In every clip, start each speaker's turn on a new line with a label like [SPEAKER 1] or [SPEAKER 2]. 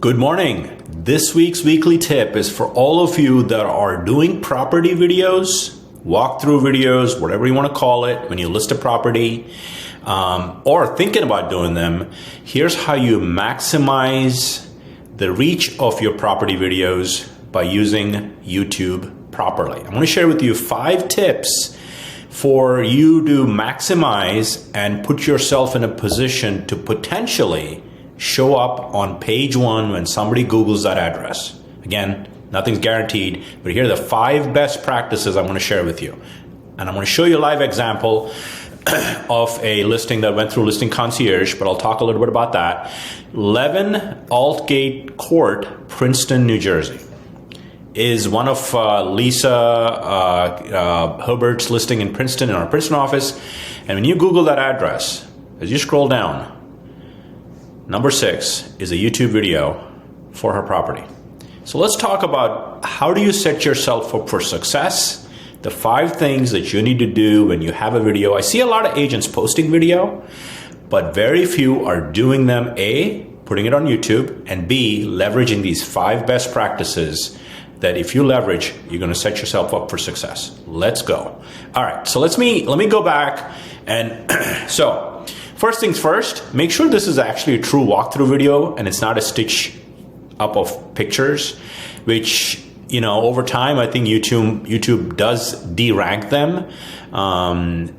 [SPEAKER 1] Good morning. This week's weekly tip is for all of you that are doing property videos, walkthrough videos, whatever you want to call it, when you list a property, or thinking about doing them. Here's how you maximize the reach of your property videos by using YouTube properly. I'm going to share with you 5 tips for you to maximize and put yourself in a position to potentially show up on page 1 when somebody Googles that address. Again, nothing's guaranteed, but here are the 5 best practices I'm going to share with you. And I'm going to show you a live example of a listing that went through Listing Concierge, but I'll talk a little bit about that. 11 Altgate Court, Princeton, New Jersey, is one of Lisa Herbert's listing in Princeton, in our Princeton office. And when you Google that address, as you scroll down, number 6 is a YouTube video for her property. So let's talk about how do you set yourself up for success, the 5 things that you need to do when you have a video. I see a lot of agents posting video, but very few are doing them, A, putting it on YouTube, and B, leveraging these 5 best practices that if you leverage, you're going to set yourself up for success. Let's go. All right, so let me go back and so first things first, make sure this is actually a true walkthrough video and it's not a stitch up of pictures, which, you know, over time, I think YouTube does de-rank them.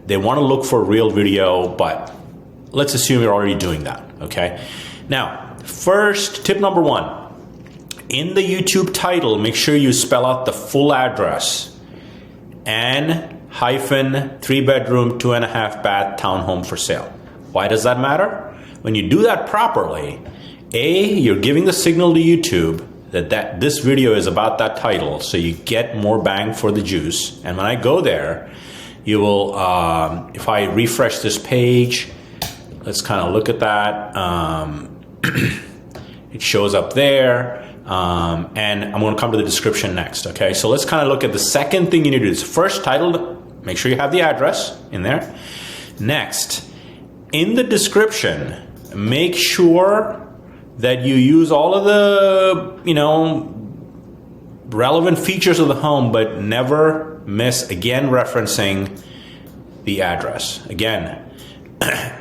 [SPEAKER 1] They want to look for real video, but let's assume you're already doing that, okay? Now, first, tip number 1, in the YouTube title, make sure you spell out the full address and hyphen 3-bedroom, 2.5-bath townhome for sale. Why does that matter? When you do that properly, A, you're giving the signal to YouTube that this video is about that title, so you get more bang for the juice. And when I go there, you will, if I refresh this page, let's kind of look at that. It shows up there, and I'm going to come to the description next, okay? So let's kind of look at the second thing you need to do. Is first, title, make sure you have the address in there. Next, in the description, make sure that you use all of the, relevant features of the home, but never miss, again, referencing the address. Again,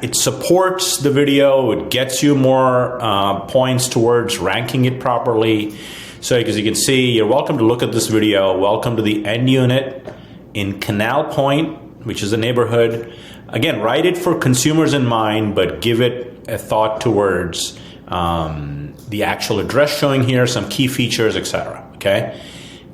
[SPEAKER 1] it supports the video. It gets you more points towards ranking it properly. So as you can see, you're welcome to look at this video. Welcome to the end unit in Canal Point, which is a neighborhood. Again, write it for consumers in mind, but give it a thought towards the actual address showing here, some key features, etc. Okay,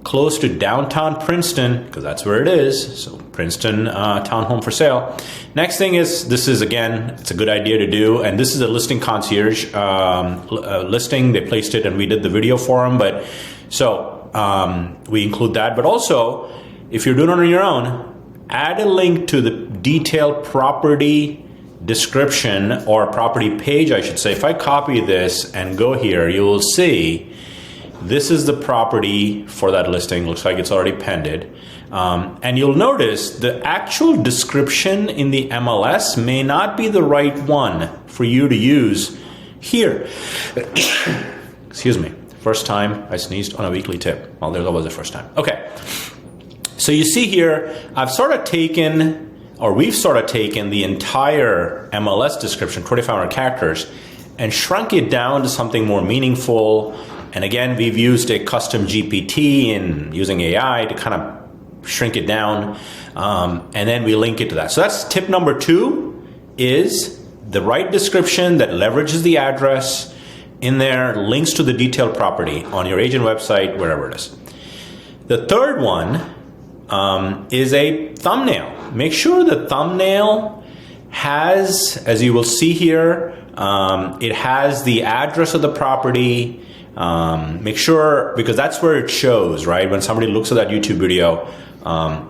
[SPEAKER 1] close to downtown Princeton, because that's where it is. So Princeton townhome for sale. Next thing is, this is, again, it's a good idea to do, and this is a Listing Concierge listing. They placed it and we did the video for them, but so we include that. But also, if you're doing it on your own, add a link to the detailed property description, or property page, I should say. If I copy this and go here, you will see this is the property for that listing. Looks like it's already pended. And you'll notice the actual description in the MLS may not be the right one for you to use here. Excuse me. First time I sneezed on a weekly tip. Well, that was the first time. Okay. So you see here, we've sort of taken the entire MLS description, 2,500 characters, and shrunk it down to something more meaningful. And again, we've used a custom GPT and using AI to kind of shrink it down. And then we link it to that. So that's tip number 2, is the right description that leverages the address in there, links to the detailed property on your agent website, wherever it is. The third one is a thumbnail. Make sure the thumbnail has, as you will see here, it has the address of the property. Make sure, because that's where it shows, right? When somebody looks at that YouTube video,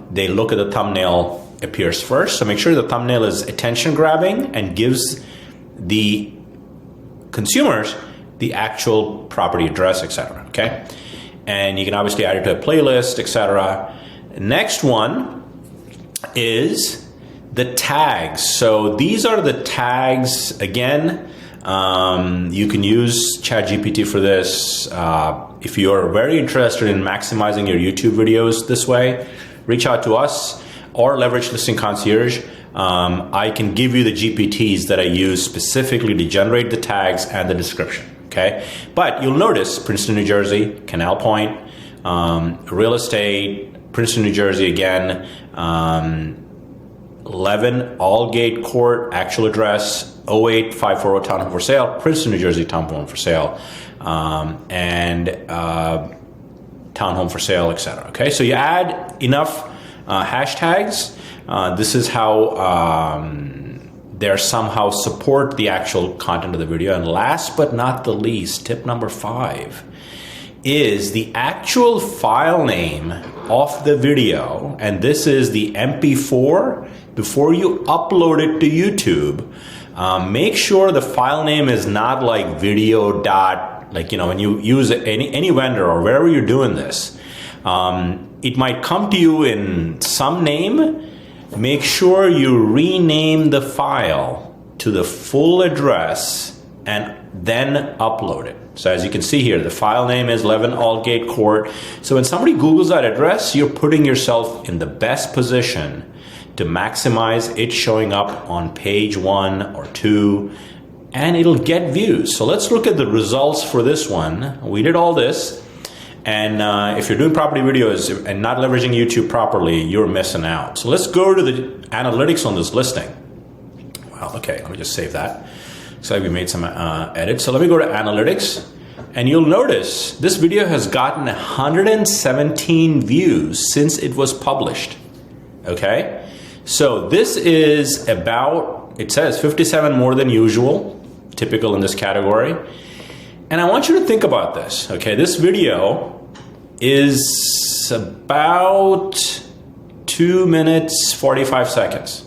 [SPEAKER 1] they look at the thumbnail appears first. So make sure the thumbnail is attention grabbing and gives the consumers the actual property address, etc. Okay, and you can obviously add it to a playlist, etc. Next one is the tags. So these are the tags, again, You can use ChatGPT for this. If you're very interested in maximizing your YouTube videos this way, reach out to us or leverage Listing Concierge. I can give you the GPTs that I use specifically to generate the tags and the description. Okay, but you'll notice Princeton, New Jersey, Canal Point, real estate, Princeton, New Jersey again, 11 Aldgate Court, actual address, 08540 townhome for sale, Princeton, New Jersey, townhome for sale, and townhome for sale, etc. Okay, so you add enough hashtags. This is how they somehow support the actual content of the video. And last but not the least, tip number 5 is the actual file name of the video. And this is the MP4. Before you upload it to YouTube, make sure the file name is not like video dot, like, you know, when you use any vendor or wherever you're doing this, it might come to you in some name. Make sure you rename the file to the full address and then upload it. So as you can see here, the file name is 11 Aldgate Court. So when somebody Googles that address, you're putting yourself in the best position to maximize it showing up on page 1 or 2, and it'll get views. So let's look at the results for this one. We did all this. And if you're doing property videos and not leveraging YouTube properly, you're missing out. So let's go to the analytics on this listing. Wow, okay, let me just save that. Looks like we made some edits. So let me go to analytics, and you'll notice this video has gotten 117 views since it was published. Okay, so this is about, it says 57 more than usual, typical in this category. And I want you to think about this, okay? This video is about 2 minutes, 45 seconds.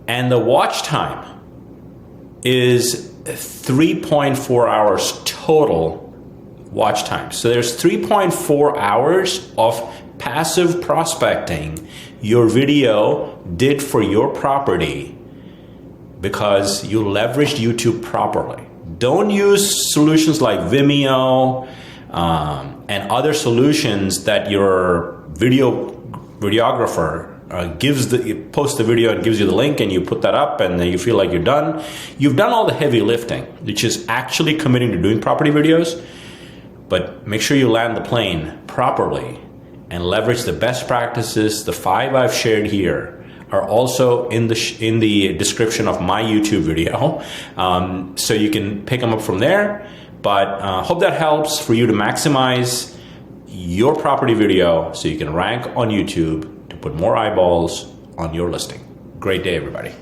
[SPEAKER 1] And the watch time is 3.4 hours total watch time. So there's 3.4 hours of passive prospecting your video did for your property because you leveraged YouTube properly. Don't use solutions like Vimeo and other solutions that your videographer posts the video and gives you the link, and you put that up and then you feel like you're done. You've done all the heavy lifting, which is actually committing to doing property videos, but make sure you land the plane properly and leverage the best practices. The 5 I've shared here are also in the description of my YouTube video, so you can pick them up from there. But hope that helps for you to maximize your property video so you can rank on YouTube to put more eyeballs on your listing. Great day, everybody.